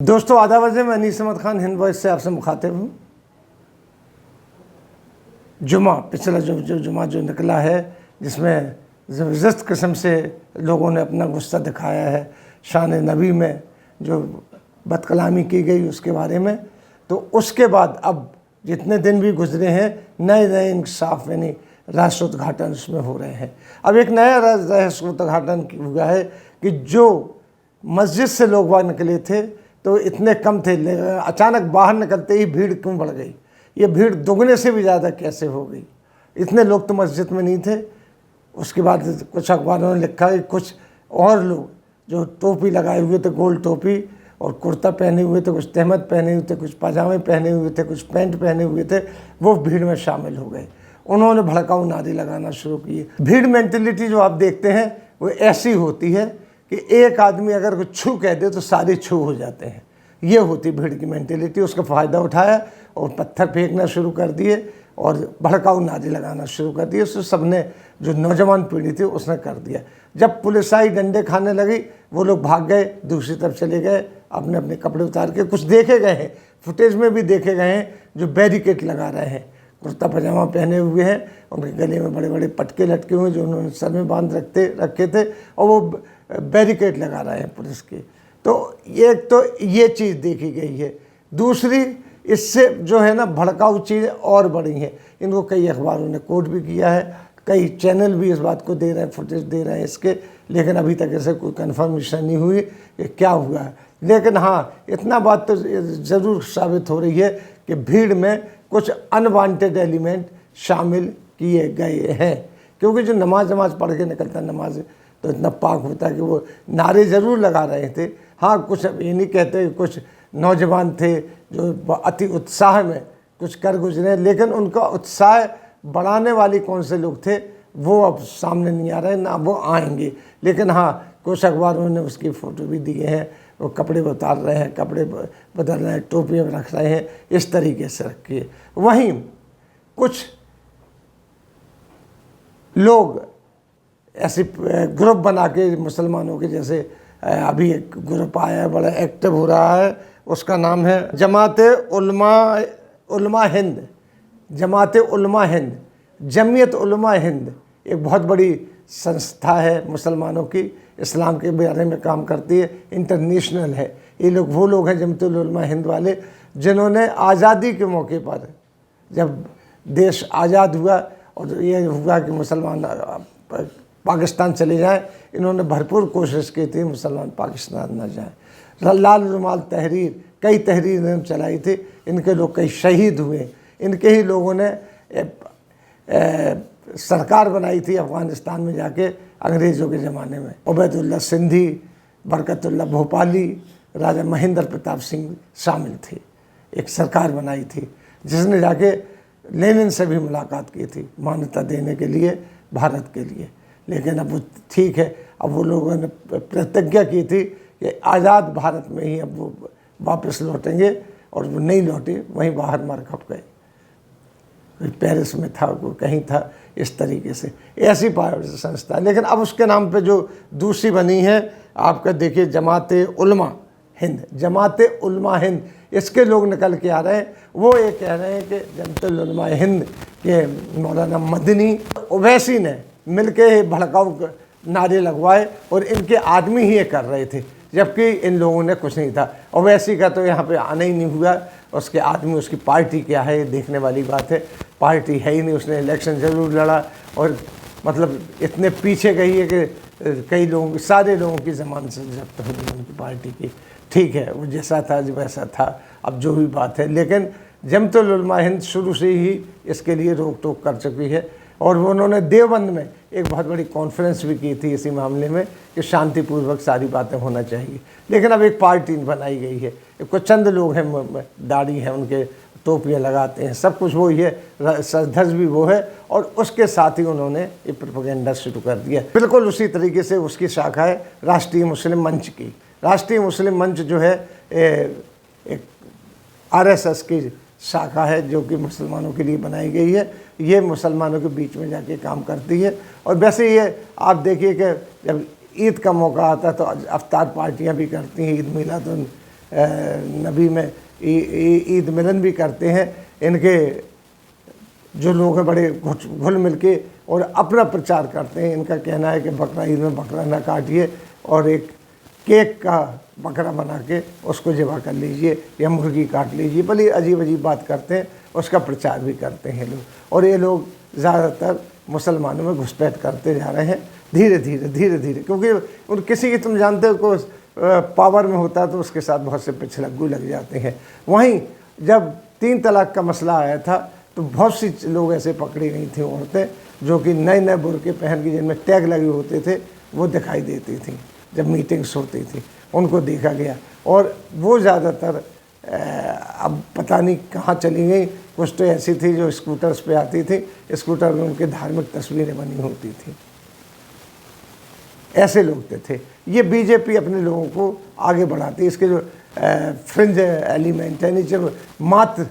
दोस्तों आदाब अर्ज़ मैं अनीस अहमद खान हिंद वॉइस से आपसे मुखातिब हूँ। जुमा पिछला जो जुमा जो निकला है, जिसमें ज़बरदस्त किस्म से लोगों ने अपना गुस्सा दिखाया है शान नबी में जो बदकलामी की गई उसके बारे में, तो उसके बाद अब जितने दिन भी गुजरे हैं नए नए इंकशाफ यानी रहस्योद्घाटन उसमें हो रहे हैं। अब एक नया रहस्योद्घाटन हुआ है कि जो मस्जिद से लोग वहाँ निकले थे तो इतने कम थे, अचानक बाहर निकलते ही भीड़ क्यों बढ़ गई, ये भीड़ दुगने से भी ज़्यादा कैसे हो गई। इतने लोग तो मस्जिद में नहीं थे। उसके बाद कुछ अखबारों ने लिखा कि कुछ और लोग जो टोपी लगाए हुए थे, गोल टोपी और कुर्ता पहने हुए थे, कुछ तहमद पहने हुए थे, कुछ पजामे पहने हुए थे, कुछ पैंट पहने हुए थे, वो भीड़ में शामिल हो गए। उन्होंने भड़काऊ नारे लगाना शुरू किए। भीड़ मेंटेलिटी जो आप देखते हैं वो ऐसी होती है कि एक आदमी अगर कुछ छू कह दे तो सारे छू हो जाते हैं। ये होती भीड़ की मेंटेलिटी। उसका फ़ायदा उठाया और पत्थर फेंकना शुरू कर दिए और भड़काऊ नारे लगाना शुरू कर दिए। उससे सबने जो नौजवान पीढ़ी थी उसने कर दिया। जब पुलिस आई डंडे खाने लगी, वो लोग भाग गए, दूसरी तरफ चले गए, अपने अपने कपड़े उतार के। कुछ देखे गए हैं, फुटेज में भी देखे गए हैं, जो बैरिकेड लगा रहे हैं, कुर्ता पजामा पहने हुए हैं, उनके गले में बड़े बड़े पटके लटके हुए जो उन्होंने सर में बांध रखे थे, और वो बैरिकेड लगा रहे हैं पुलिस के। तो एक तो ये चीज़ देखी गई है। दूसरी, इससे जो है ना भड़काऊ चीज़ें और बढ़ी हैं। इनको कई अखबारों ने कोट भी किया है, कई चैनल भी इस बात को दे रहे हैं, फुटेज दे रहे हैं इसके, लेकिन अभी तक ऐसे कोई कन्फर्मेशन नहीं हुई कि क्या हुआ है। लेकिन हाँ, इतना बात तो ज़रूर साबित हो रही है कि भीड़ में कुछ अनवांटेड एलिमेंट शामिल किए गए हैं। क्योंकि जो नमाज पढ़ के निकलता है, नमाज तो इतना पाक होता है कि वो नारे ज़रूर लगा रहे थे। हाँ, कुछ ये नहीं कहते, कुछ नौजवान थे जो अति उत्साह में कुछ कर गुजरे, लेकिन उनका उत्साह बढ़ाने वाले कौन से लोग थे वो अब सामने नहीं आ रहे, ना वो आएंगे। लेकिन हाँ, कुछ अखबारों ने उसकी फ़ोटो भी दिए हैं, वो कपड़े उतार रहे हैं, कपड़े बदल रहे हैं, टोपियाँ रख रहे हैं, इस तरीके से रखिए। वहीं कुछ लोग ऐसे ग्रुप बना के मुसलमानों के, जैसे अभी एक ग्रुप आया है, बड़ा एक्टिव हो रहा है, उसका नाम है जमाते उलमा हिंद। जमाते उलमा हिंद, जमीयत उलमा हिंद एक बहुत बड़ी संस्था है मुसलमानों की, इस्लाम के बारे में काम करती है, इंटरनेशनल है। ये लोग वो लोग हैं जमात उलमा हिंद वाले, जिन्होंने आज़ादी के मौके पर, जब देश आज़ाद हुआ और ये हुआ कि मुसलमान पाकिस्तान चले जाएं, इन्होंने भरपूर कोशिश की थी मुसलमान पाकिस्तान न जाएं। लाल रुमाल तहरीर, कई तहरीर इन्होंने चलाई थी, इनके लोग कई शहीद हुए। इनके ही लोगों ने सरकार बनाई थी अफ़गानिस्तान में जाके अंग्रेज़ों के ज़माने में। उबैदुल्ला सिंधी, बरकतुल्ला भोपाली, राजा महेंद्र प्रताप सिंह शामिल थे। एक सरकार बनाई थी जिसने जाके लेनिन से भी मुलाकात की थी मान्यता देने के लिए भारत के लिए। लेकिन अब वो ठीक है, अब वो लोगों ने प्रतिज्ञा की थी कि आज़ाद भारत में ही अब वो वापस लौटेंगे, और वो नहीं लौटे, वहीं बाहर मार खप गए। कोई पेरिस में था, कोई कहीं था, इस तरीके से ऐसी संस्था। लेकिन अब उसके नाम पे जो दूसरी बनी है आपका देखिए, जमाते उलमा हिंद। जमाते उलमा हिंद, इसके लोग निकल के आ रहे हैं। वो ये कह रहे हैं कि जमाते उलमा हिंद के मौलाना मदनी ओवैसी ने मिलके भड़काऊ नारे लगवाए और इनके आदमी ही ये कर रहे थे, जबकि इन लोगों ने कुछ नहीं था। ओवैसी का तो यहाँ पे आना ही नहीं हुआ, उसके आदमी, उसकी पार्टी क्या है ये देखने वाली बात है। पार्टी है ही नहीं, उसने इलेक्शन ज़रूर लड़ा और मतलब इतने पीछे गई है कि कई लोगों की, सारे लोगों की ज़मानत से जब्त हो गई उनकी पार्टी की। ठीक है, वो जैसा था वैसा था, अब जो भी बात है। लेकिन जमातुल उलमा हिंद शुरू से ही इसके लिए रोक टोक कर चुकी है, और वो उन्होंने देवबंद में एक बहुत बड़ी कॉन्फ्रेंस भी की थी इसी मामले में कि शांतिपूर्वक सारी बातें होना चाहिए। लेकिन अब एक पार्टी बनाई गई है, कुछ चंद लोग हैं, दाढ़ी है उनके, टोपियाँ लगाते हैं, सब कुछ वो ही है, ध्वज भी वो है, और उसके साथ ही उन्होंने ये प्रोपेगेंडा शुरू कर दिया। बिल्कुल उसी तरीके से उसकी शाखा है राष्ट्रीय मुस्लिम मंच की। राष्ट्रीय मुस्लिम मंच जो है एक RSS की शाखा है जो कि मुसलमानों के लिए बनाई गई है। ये मुसलमानों के बीच में जाके काम करती है। और वैसे ये आप देखिए कि जब ईद का मौका आता है तो अफ्तार पार्टियां भी करती हैं, ईद मिलाद नबी में ईद मिलन भी करते हैं। इनके जो लोग हैं बड़े घुल मिल के और अपना प्रचार करते हैं। इनका कहना है कि बकरा ईद में बकरा ना काटिए और एक केक का बकरा बना के उसको ज़िबा कर लीजिए या मुर्गी काट लीजिए। बड़ी अजीब अजीब बात करते हैं, उसका प्रचार भी करते हैं लोग। और ये लोग ज़्यादातर मुसलमानों में घुसपैठ करते जा रहे हैं धीरे धीरे, क्योंकि किसी की तुम जानते हो को पावर में होता है तो उसके साथ बहुत से पिछलग्गू लग जाते हैं। वहीं जब 3 तलाक का मसला आया था तो बहुत सी लोग ऐसे पकड़ी गई थी औरतें जो कि नए बुर्के पहन के जिनमें टैग लगे होते थे वो दिखाई देती थी जब मीटिंग्स होती थी, उनको देखा गया। और वो ज़्यादातर अब पता नहीं कहाँ चली गई। कुछ तो ऐसी थी जो स्कूटर्स पे आती थी, स्कूटर में उनके धार्मिक तस्वीरें बनी होती थी। ऐसे लोग थे। ये बीजेपी अपने लोगों को आगे बढ़ाती है। इसके जो फ्रिंज एलिमेंट है, नीचे मात्र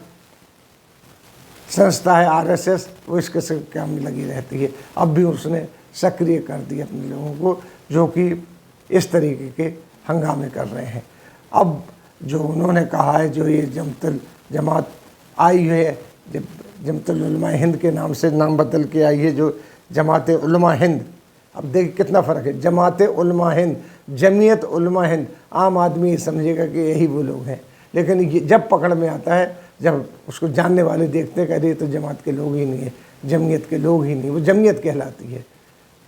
संस्था है आरएसएस, वो इसके से काम में लगी रहती है। अब भी उसने सक्रिय कर दिया अपने लोगों को जो कि इस तरीके के हंगामे कर रहे हैं। अब जो उन्होंने कहा है, जो ये जमात आई है, जमतुल उलमा हिंद के नाम से नाम बदल के आई है, जो जमात उलमा हिंद। अब देखिए कितना फ़र्क है, जमात उलमा हिंद, जमीयत उलमा हिंद। आम आदमी ये समझेगा कि यही वो लोग हैं, लेकिन ये जब पकड़ में आता है, जब उसको जानने वाले देखते हैं, कहते तो जमात के लोग ही नहीं है, जमीयत के लोग ही नहीं, वो जमीयत कहलाती है,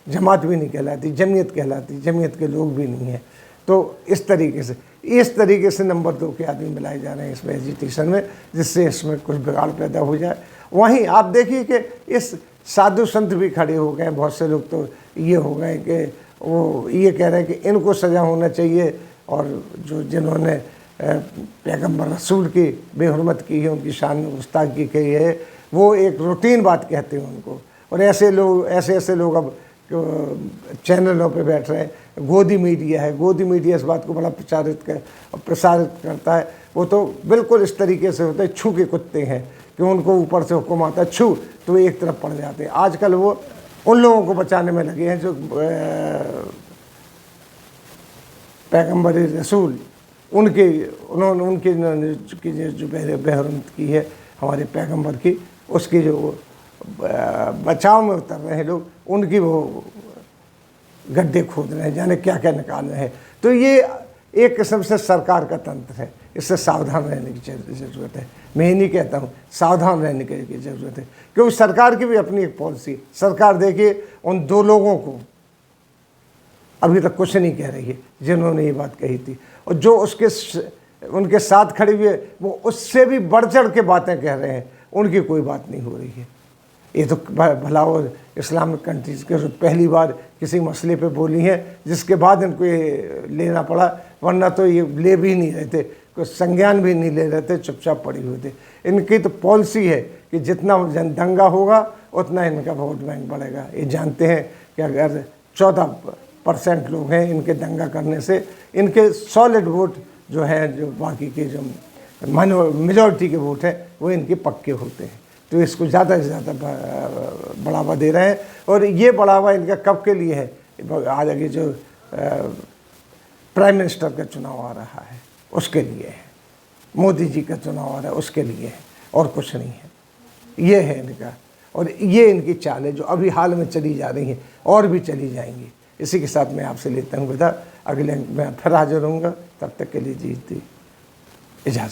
जमात भी नहीं कहलाती, जमीयत कहलाती, जमीयत के लोग भी नहीं है। तो इस तरीके से नंबर 2 के आदमी मिलाए जा रहे हैं इसमें एजिटेशन में, जिससे इसमें कुछ बिगाड़ पैदा हो जाए। वहीं आप देखिए कि इस साधु संत भी खड़े हो गए। बहुत से लोग तो ये हो गए कि वो ये कह रहे हैं कि इनको सज़ा होना चाहिए, और जो जिन्होंने पैगम्बर रसूल की बेहुरमत की है, उनकी शान में गुस्ताखी की है, वो एक रूटीन बात कहते हैं उनको। और ऐसे लोग अब चैनलों पे बैठ रहे हैं। गोदी मीडिया है, गोदी मीडिया इस बात को बड़ा प्रसारित करता है। वो तो बिल्कुल इस तरीके से होता है, छू के कुत्ते हैं कि उनको ऊपर से हुक्म आता है छू तो वो एक तरफ पड़ जाते हैं। आजकल वो उन लोगों को बचाने में लगे हैं जो पैगम्बर रसूल उनकी जो बेहुरमत की है हमारे पैगम्बर की, उसकी जो बचाव में उतर रहे हैं लोग, उनकी वो गड्ढे खोद रहे हैं, जाने क्या क्या निकाल रहे हैं। तो ये एक किस्म से सरकार का तंत्र है, इससे सावधान रहने की ज़रूरत है। मैं ये नहीं कहता हूँ, सावधान रहने की ज़रूरत है, क्योंकि सरकार की भी अपनी एक पॉलिसी। सरकार देखिए उन 2 लोगों को अभी तक कुछ नहीं कह रही है जिन्होंने ये बात कही थी, और जो उनके साथ खड़े हुए वो उससे भी बढ़ चढ़ के बातें कह रहे हैं, उनकी कोई बात नहीं हो रही है। ये तो भला वो इस्लामिक कंट्रीज़ के पहली बार किसी मसले पे बोली हैं, जिसके बाद इनको ये लेना पड़ा, वरना तो ये ले भी नहीं रहे थे, कोई संज्ञान भी नहीं ले रहे थे, चुपचाप पड़े हुए थे। इनकी तो पॉलिसी है कि जितना दंगा होगा उतना इनका वोट बैंक बढ़ेगा। ये जानते हैं कि अगर 14% लोग हैं इनके दंगा करने से, इनके सॉलिड वोट जो हैं, जो बाकी के जो मेजॉरिटी के वोट हैं, वो इनके पक्के होते हैं। तो इसको ज़्यादा से ज़्यादा बढ़ावा दे रहे हैं। और ये बढ़ावा इनका कब के लिए है? आज आगे जो प्राइम मिनिस्टर का चुनाव आ रहा है उसके लिए है, मोदी जी का चुनाव आ रहा है उसके लिए है, और कुछ नहीं है। ये है इनका, और ये इनकी चाल है जो अभी हाल में चली जा रही हैं और भी चली जाएंगी। इसी के साथ मैं आपसे लेता हूँ विदा। अगले मैं फिर हाजिर रहूँगा, तब तक के लिए जी इजाज़त।